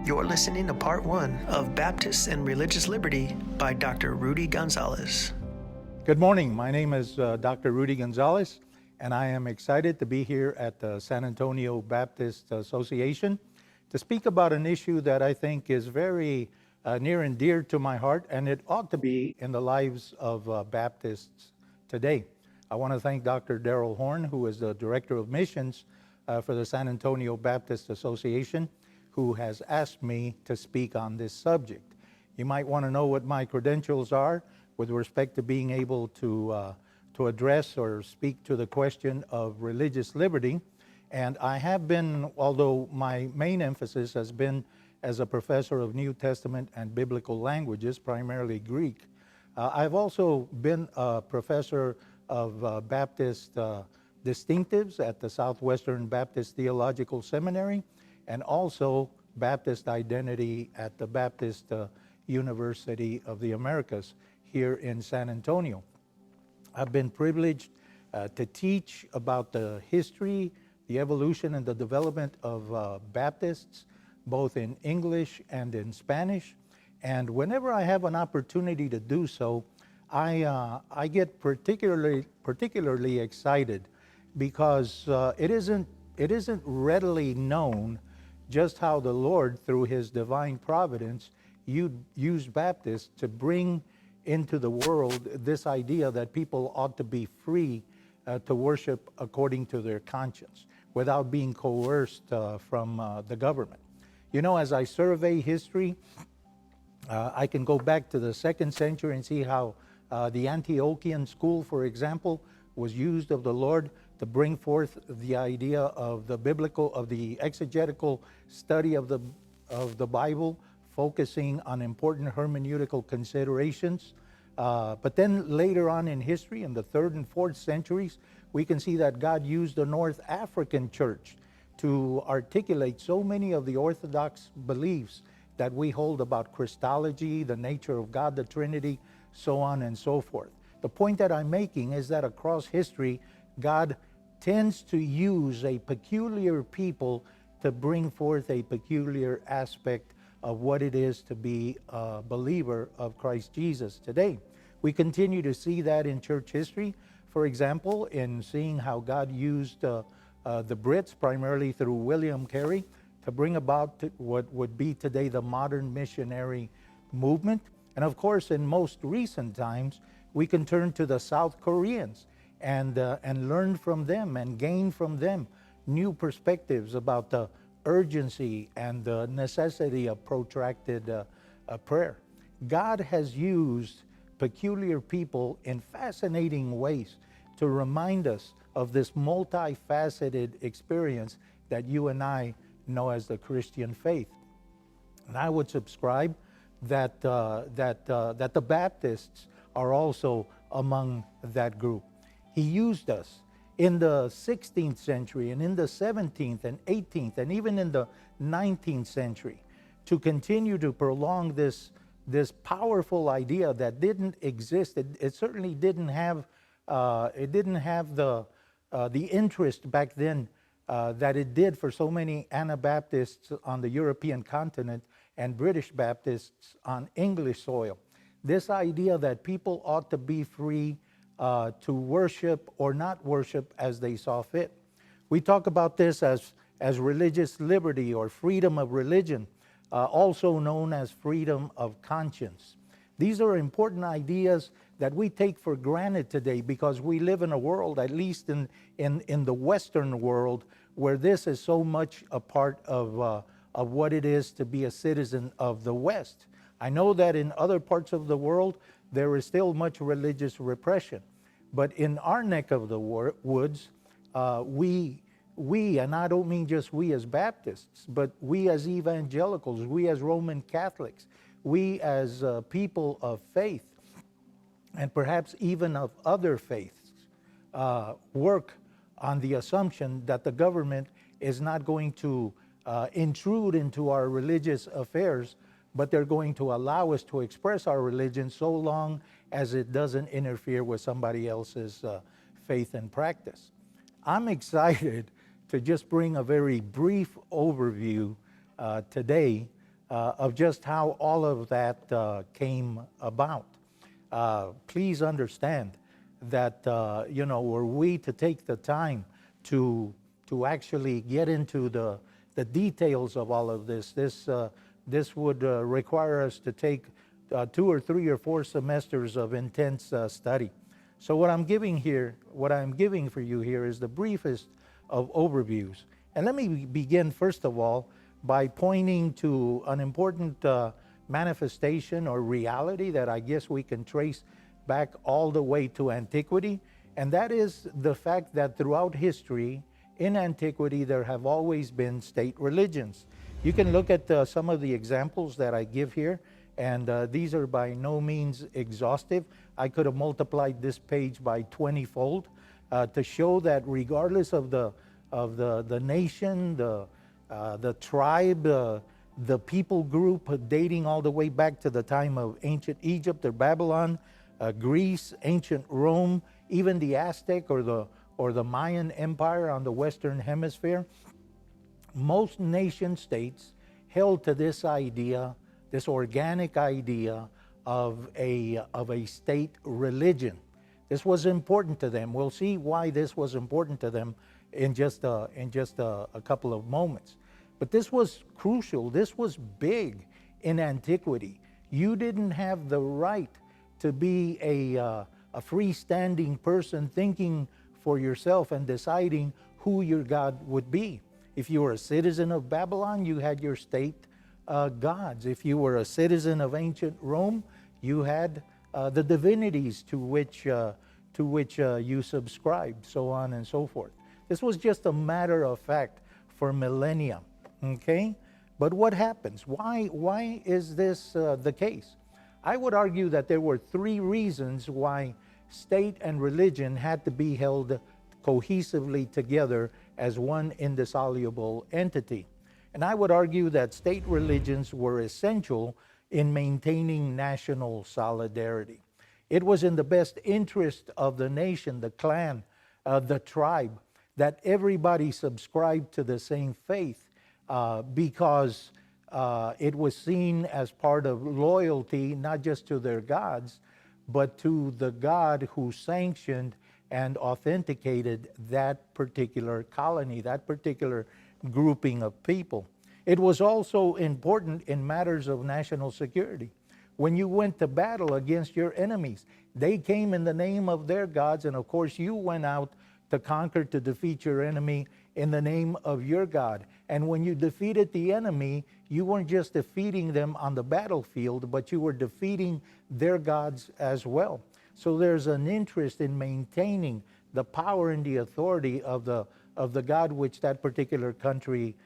You're listening to part one of Baptists and Religious Liberty by Dr. Rudy Gonzalez. Good morning. My name is Dr. Rudy Gonzalez, and I am excited to be here at the San Antonio Baptist Association to speak about an issue that I think is very near and dear to my heart, and it ought to be in the lives of Baptists today. I want to thank Dr. Darrell Horn, who is the Director of Missions for the San Antonio Baptist Association, who has asked me to speak on this subject. You might want to know what my credentials are with respect to being able to address or speak to the question of religious liberty. And I have been, although my main emphasis has been as a professor of New Testament and biblical languages, primarily Greek, I've also been a professor of Baptist distinctives at the Southwestern Baptist Theological Seminary, and also Baptist identity at the Baptist University of the Americas here in San Antonio. I've been privileged to teach about the history, the evolution, and the development of Baptists, both in English and in Spanish. And whenever I have an opportunity to do so, I get particularly excited because it isn't readily known just how the Lord, through His divine providence, used Baptists to bring into the world this idea that people ought to be free to worship according to their conscience without being coerced from the government. You know, as I survey history, I can go back to the 2nd century and see how the Antiochian school, for example, was used of the Lord to bring forth the idea of the exegetical study of the Bible, focusing on important hermeneutical considerations. But then later on in history, in the 3rd and 4th centuries, we can see that God used the North African church to articulate so many of the orthodox beliefs that we hold about Christology, the nature of God, the Trinity, so on and so forth. The point that I'm making is that across history, God tends to use a peculiar people to bring forth a peculiar aspect of what it is to be a believer of Christ Jesus today. We continue to see that in church history, for example, in seeing how God used the Brits, primarily through William Carey, to bring about what would be today the modern missionary movement. And of course, in most recent times, we can turn to the South Koreans and learn from them and gain from them new perspectives about the urgency and the necessity of protracted prayer. God has used peculiar people in fascinating ways to remind us of this multifaceted experience that you and I know as the Christian faith. And I would subscribe that the Baptists are also among that group. He used us in the 16th century and in the 17th and 18th and even in the 19th century to continue to prolong this powerful idea that didn't exist. It certainly didn't have the interest back then that it did for so many Anabaptists on the European continent and British Baptists on English soil. This idea that people ought to be free to worship or not worship as they saw fit. We talk about this as religious liberty or freedom of religion, also known as freedom of conscience. These are important ideas that we take for granted today because we live in a world, at least in the Western world, where this is so much a part of what it is to be a citizen of the West. I know that in other parts of the world, there is still much religious repression. But in our neck of the woods, we, and I don't mean just we as Baptists, but we as evangelicals, we as Roman Catholics, we as people of faith, and perhaps even of other faiths, work on the assumption that the government is not going to intrude into our religious affairs, but they're going to allow us to express our religion so long as it doesn't interfere with somebody else's faith and practice. I'm excited to just bring a very brief overview today of just how all of that came about. Please understand that, were we to take the time to actually get into the details of all of this, this would require us to take 2 or 3 or 4 semesters of intense study. So what I'm giving for you here is the briefest of overviews. And let me begin, first of all, by pointing to an important manifestation or reality that I guess we can trace back all the way to antiquity, and that is the fact that throughout history, in antiquity, there have always been state religions. You can look at some of the examples that I give here, and these are by no means exhaustive. I could have multiplied this page by 20-fold to show that regardless of the nation, the tribe, the people group, dating all the way back to the time of ancient Egypt or Babylon, Greece, ancient Rome, even the Aztec or the Mayan Empire on the Western Hemisphere, most nation states held to this idea, this organic idea of a state religion. This was important to them. We'll see why this was important to them in just a couple of moments. But this was crucial. This was big in antiquity. You didn't have the right to be a freestanding person thinking for yourself and deciding who your God would be. If you were a citizen of Babylon, you had your state gods. If you were a citizen of ancient Rome, you had the divinities to which you subscribed, so on and so forth. This was just a matter of fact for millennia. Okay, but what happens? Why is this the case? I would argue that there were 3 reasons why state and religion had to be held cohesively together as one indissoluble entity. And I would argue that state religions were essential in maintaining national solidarity. It was in the best interest of the nation, the clan, the tribe, that everybody subscribed to the same faith because it was seen as part of loyalty, not just to their gods, but to the God who sanctioned and authenticated that particular colony, that particular grouping of people. It was also important in matters of national security. When you went to battle against your enemies, they came in the name of their gods, and of course you went out to conquer, to defeat your enemy in the name of your God. And when you defeated the enemy, you weren't just defeating them on the battlefield, but you were defeating their gods as well. So there's an interest in maintaining the power and the authority of the God which that particular country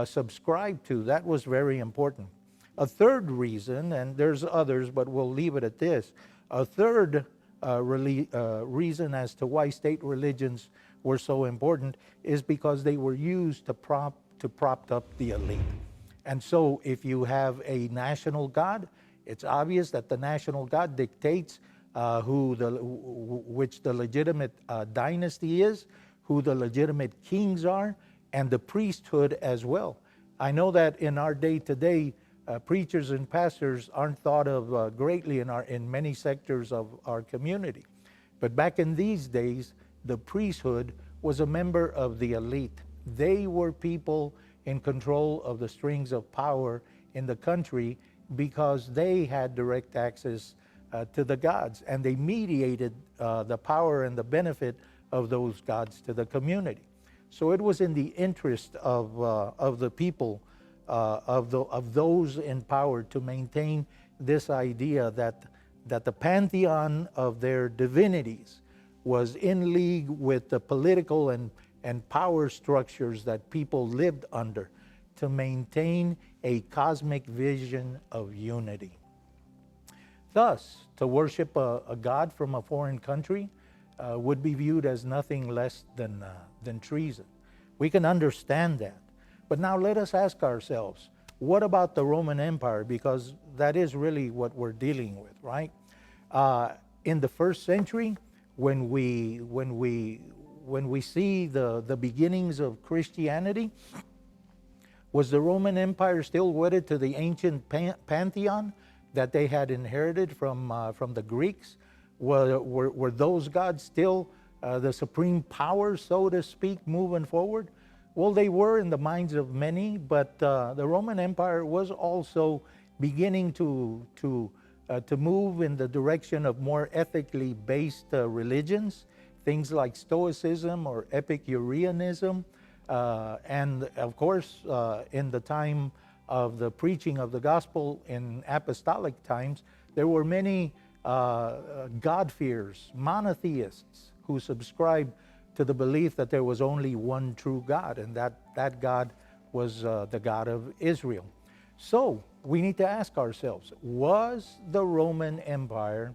subscribed to. That was very important. A third reason, and there's others, but we'll leave it at this. A third reason as to why state religions were so important is because they were used to prop up the elite. And so if you have a national god, it's obvious that the national god dictates which the legitimate dynasty is, who the legitimate kings are, and the priesthood as well. I know that in our day-to-day, preachers and pastors aren't thought of greatly in many sectors of our community. But back in these days, the priesthood was a member of the elite. They were people in control of the strings of power in the country because they had direct access to the gods, and they mediated the power and the benefit of those gods to the community. So it was in the interest of the people, of those in power, to maintain this idea that the pantheon of their divinities was in league with the political and power structures that people lived under, to maintain a cosmic vision of unity. Thus, to worship a god from a foreign country would be viewed as nothing less than treason. We can understand that. But now let us ask ourselves, what about the Roman Empire? Because that is really what we're dealing with, right? In the first century, when we see the beginnings of Christianity, Was the Roman Empire still wedded to the ancient pantheon that they had inherited from the Greeks? Were those gods still the supreme power, so to speak, moving forward? Well, they were in the minds of many, but the Roman Empire was also beginning to move in the direction of more ethically based religions, things like Stoicism or Epicureanism. And of course, in the time of the preaching of the gospel in apostolic times, there were many God-fearers, monotheists, who subscribed to the belief that there was only one true God, and that God was the God of Israel. So we need to ask ourselves, was the Roman Empire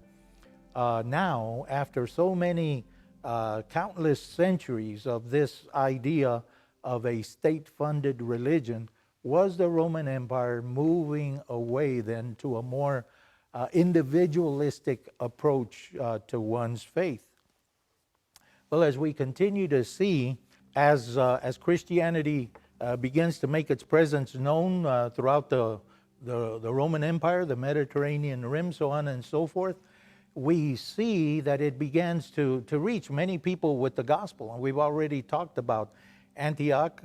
now, after so many countless centuries of this idea of a state-funded religion, was the Roman Empire moving away then to a more individualistic approach to one's faith? Well, as we continue to see, as Christianity begins to make its presence known throughout the Roman Empire, the Mediterranean Rim, so on and so forth, we see that it begins to reach many people with the gospel. And we've already talked about Antioch,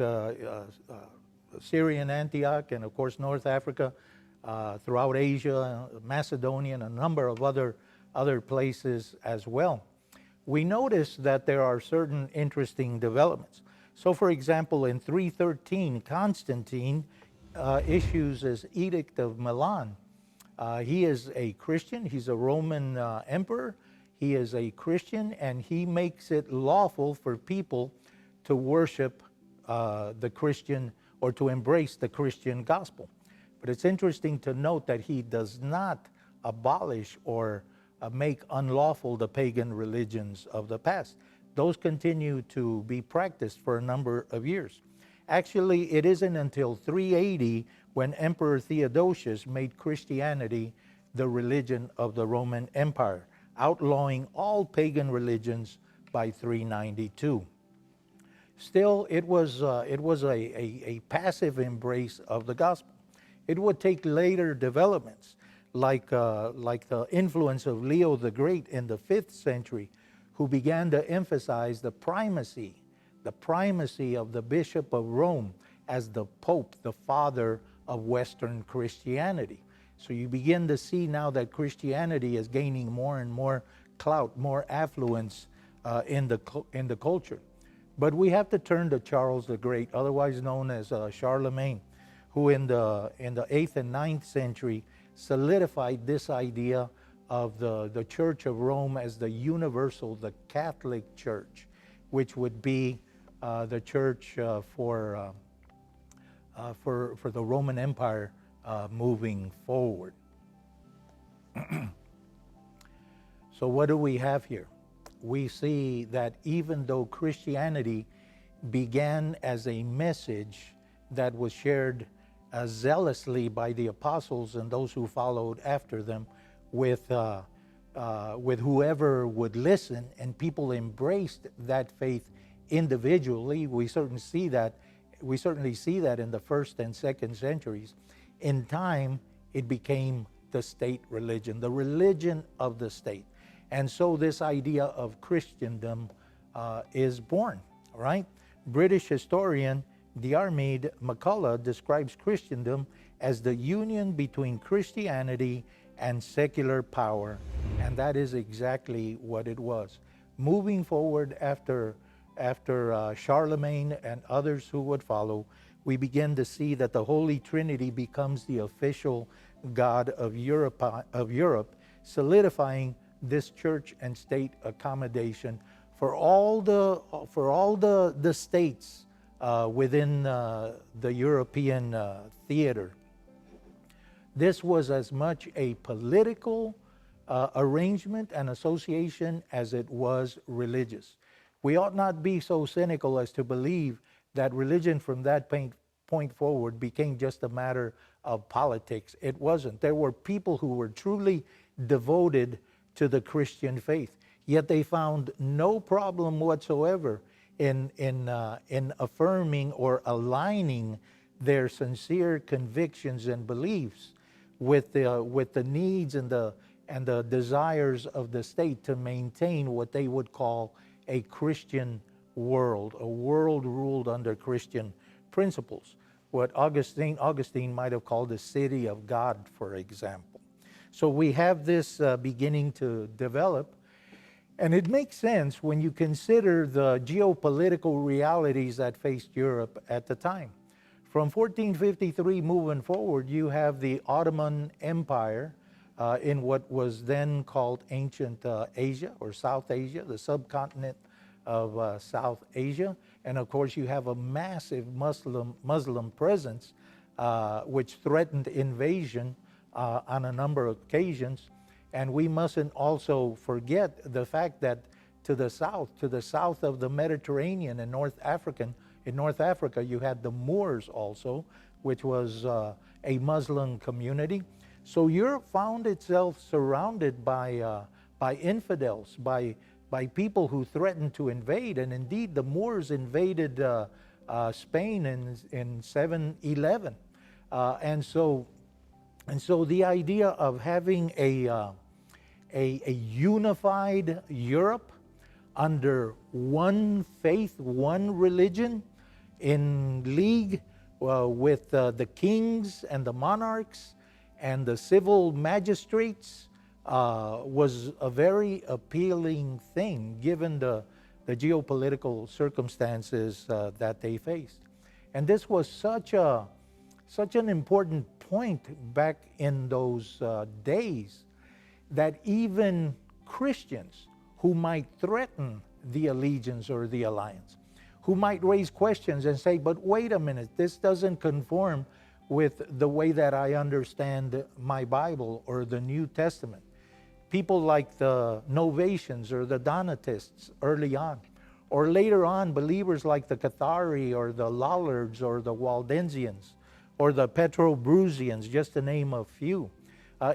Syrian Antioch, and of course North Africa, throughout Asia, Macedonia, and a number of other places as well. We notice that there are certain interesting developments. So for example, in 313, Constantine issues his Edict of Milan. He is a Christian, he's a Roman emperor, he is a Christian, and he makes it lawful for people to worship the Christian, or to embrace the Christian gospel. But it's interesting to note that he does not abolish or make unlawful the pagan religions of the past. Those continue to be practiced for a number of years. Actually, it isn't until 380 when Emperor Theodosius made Christianity the religion of the Roman Empire, outlawing all pagan religions by 392. Still, it was a passive embrace of the gospel. It would take later developments, like the influence of Leo the Great in the 5th century, who began to emphasize the primacy of the Bishop of Rome as the Pope, the father of Western Christianity. So you begin to see now that Christianity is gaining more and more clout, more affluence in the culture. But we have to turn to Charles the Great, otherwise known as Charlemagne, who in the 8th and 9th century solidified this idea of the Church of Rome as the universal, the Catholic Church, which would be the church for the Roman Empire moving forward. So what do we have here? We see that even though Christianity began as a message that was shared zealously by the apostles and those who followed after them with whoever would listen, and people embraced that faith individually. We certainly see that in the 1st and 2nd centuries. In time, it became the state religion, the religion of the state. And so this idea of Christendom is born, right? British historian Diarmaid MacCulloch describes Christendom as the union between Christianity and secular power, and that is exactly what it was. Moving forward after Charlemagne and others who would follow, we begin to see that the Holy Trinity becomes the official God of Europe, solidifying this church and state accommodation for all the states within the European theater. This was as much a political arrangement and association as it was religious. We ought not be so cynical as to believe that religion from that point forward became just a matter of politics. It wasn't. There were people who were truly devoted to the Christian faith, yet they found no problem whatsoever in affirming or aligning their sincere convictions and beliefs with the needs and the desires of the state to maintain what they would call a Christian world, a world ruled under Christian principles. What Augustine might have called the city of God, for example. So we have this beginning to develop, and it makes sense when you consider the geopolitical realities that faced Europe at the time. From 1453 moving forward, you have the Ottoman Empire in what was then called ancient Asia or South Asia, the subcontinent of South Asia. And of course, you have a massive Muslim presence, which threatened invasion on a number of occasions. And we mustn't also forget the fact that to the south of the Mediterranean and in North Africa, you had the Moors also, which was a Muslim community. So Europe found itself surrounded by infidels, by people who threatened to invade. And indeed, the Moors invaded Spain in 711. And so the idea of having a unified Europe under one faith, one religion, in league with the kings and the monarchs and the civil magistrates was a very appealing thing given the geopolitical circumstances that they faced. And this was such an important point back in those days that even Christians who might threaten the allegiance or the alliance, who might raise questions and say, but wait a minute, this doesn't conform with the way that I understand my Bible or the New Testament. People like the Novatians or the Donatists early on, or later on, believers like the Cathari or the Lollards or the Waldensians or the Petrobrusians, just to name a few.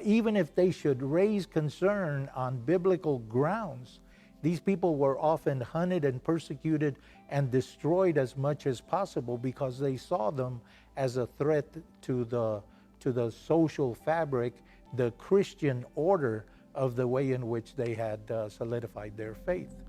Even if they should raise concern on biblical grounds, these people were often hunted and persecuted and destroyed as much as possible because they saw them as a threat to the social fabric, the Christian order of the way in which they had solidified their faith.